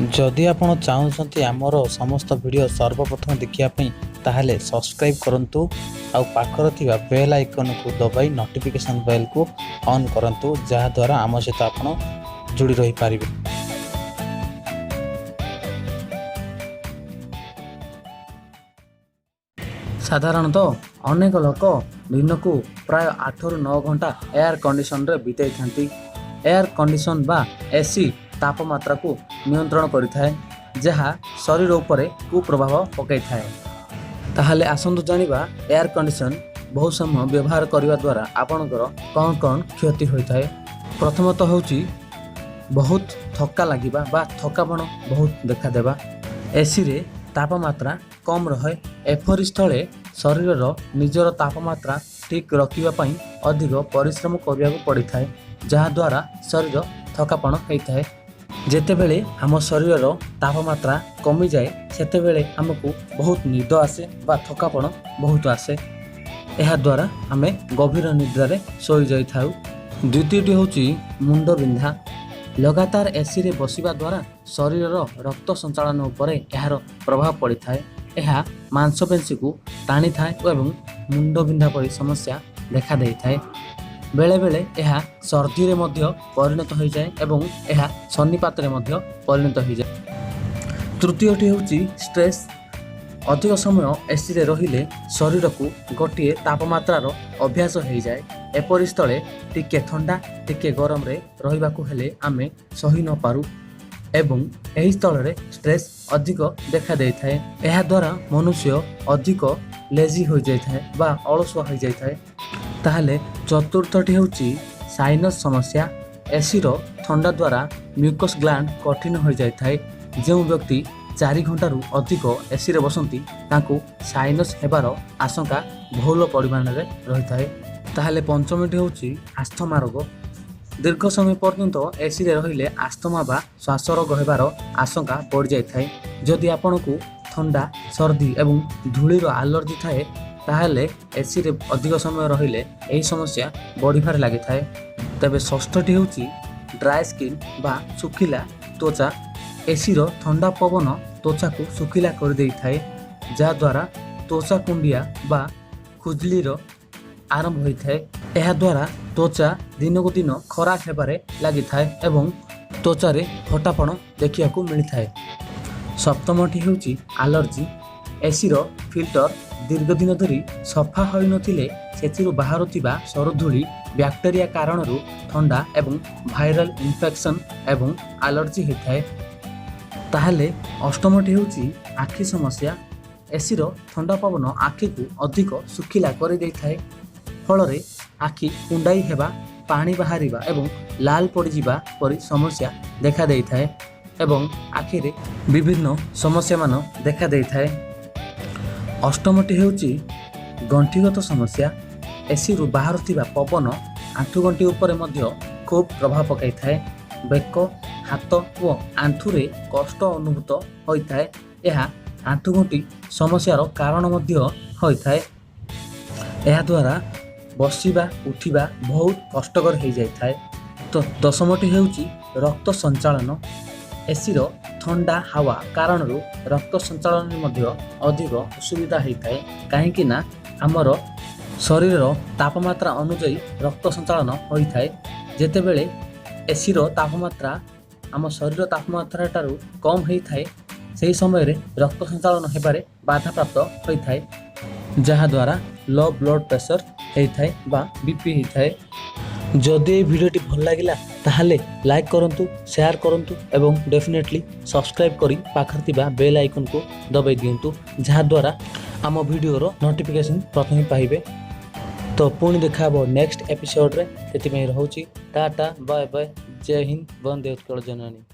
जदि आपण चाहूँगी आमर समस्त वीडियो सर्वप्रथम देखिए ताहले सब्सक्राइब करंतु आउ पाखर थिबा बेल आइकन को दबाई नोटिफिकेशन बेल को ऑन करंतु जहा द्वारा आम सहित आपण जोड़ी रही पारिबे। साधारणतः अनेक लोक दिन को प्राय 8 ରୁ 9 घंटा एयर कंडीशन रे बिताई थांती। एयर कंडीशन बा एसी तापमात्रा को नियंत्रण करिथाए जहा शरीर उपरे कुप्रभाव पकई थाए। ताहले आसंतु जानिबा एयर कंडीशन बहुत समय व्यवहार करने द्वारा आपणकर कौन कौन क्षति होता है। प्रथमतः होची बहुत थका लगिबा बा थकापण बहुत देखा देबा। एसी रे तापमात्रा कम रहे एपरि स्थले शरीर निजर तापमात्रा ठीक रखिबा पई अधिक परिश्रम करिया पड़ी थाए जहा द्वारा शरीर थकापण होता है। जेतेबेले आम शरीर तापमात्रा कमी जाए सेतेबेले आमको बहुत निद आसे बा थकापण बहुत आसे। यह द्वारा आमे गभीर निद्रा रे सोई जाई थाउ। द्वितीयटी होची मुंड बिंधा। लगातार एसी रे बसिबा द्वारा शरीर रक्त संचालन उपरे यार प्रभाव पड़ी थाए। यह मांसपेशी को टाणी थाए एवं मुंड बिंधा परी समस्या देखा देई थाए। बेले बेले यह सर्दी रे मध्य परिणत हो जाए एवं यह सन्निपात रे मध्य परिणत हो जाए। तृतीयटी होची स्ट्रेस। अधिक समय एसी रे रहिले शरीर को गोटे तापमात्रार अभ्यास हो जाए। एपरि स्थले टिके ठंडा टिके गरम रे रहिबाकू हेले आमे सही न पारू एवं एही स्थल रे स्ट्रेस अधिक देखा देई थाए। एहा द्वारा मनुष्य अधिक लेजी हो जाय थाए बा अलसुआ हो जाय थाए। ताहले चतुर्थटी होची साइनस समस्या। एसी रो ठंडा द्वारा म्यूकस ग्लैंड कठिन हो जाय थाए। जो व्यक्ति 4 घंटा रु अधिक एसी रे बसंती तांको साइनस हेबार आशंका बहुल परिमाण रे रही थाए। ताहले पंचमटी होची आस्थमा रोग। दीर्घ समय पर्यंत एसी रे रहिले आस्थमा बा श्वास रोग हेबार आशंका बढ़ जाय थाए। जदि आपनको ठंडा सर्दी एवं धूली रो एलर्जी थाए ताहले एसी रे अधिक समय रहिले एही समस्या बढ़िबार लागि थाए। तबे षष्ठटी होची ड्राई स्किन बा सुखिला त्वचा। एसी रो ठंडा पवन त्वचा को सुखिला कर देई थाए जा द्वारा त्वचा कुंडिया बा खुजली रो आरंभ होई थाए। एहा द्वारा त्वचा दिन को दिन खराब हेबारे लागि थाए एवं त्वचा रे फटापण देखिया को मिली थाए। सप्तमटी होची एलर्जी। एसी रो फिल्टर दीर्घ दिन धरी सफा होई नथिले सेथिरु बाहरुथिबा सरधूली बैक्टेरिया कारणरू ठंडा एवं वायरल इन्फेक्शन एवं एलर्जी होता है। ताहले अष्टमटी होची आखि समस्या। एसी रो ठंडा पवन आखि को अधिक सुखिला कर देई थाए फल रे आखि कुंडाई हेबा पानी बाहरिबा एवं लाल पड़ जिबा परी समस्या देखा देई थाए एवं आखि रे विभिन्न समस्या मान देखा देई थाए। अष्टमटी होची गंठीगत समस्या। एसी रु बाहर थिबा पवन आंठु गंठी उपरे मध्य खूब प्रभाव पकाई थाए। बेक हाथ और आंठु रे कष्ट अनुभूत होता है। यह आंठु गंठी समस्यार कारण मध्य होता है। यह द्वारा बसिबा उठिबा बहुत कष्टकर हो जाए। तो दशमटी होची रक्त संचालन। एसी रो ठंडा हवा कारण रक्त संचालन मध्य अधिक असुविधा होता है कहीं ना आमर शरीर तापमात्रा अनुଯାयी रक्त संचालन होता है। जेतेबेले एसी रो तापमात्रा आम शरीर तापमात्रा ठारू कम होता है सही समय रे रक्त संचालन हेबारे बाधा प्राप्त होता है जहा द्वारा लो ब्लड प्रेशर होता है बा बीपी होता है। जदि ये वीडियोटी भल लगिला ताहले लाइक करंतु शेयर करंतु एवं डेफिनेटली सब्सक्राइब करी पाखर थिबा बेल आइकन को दबाई दियंतु जहा द्वारा आम वीडियो रो नोटिफिकेशन प्रथमे पाइबे। तो पुणी देखा नेक्स्ट एपिसोड रे। तेति में रहउची टाटा बाय बाय। जय हिंद। वंदे उत्कल जननी।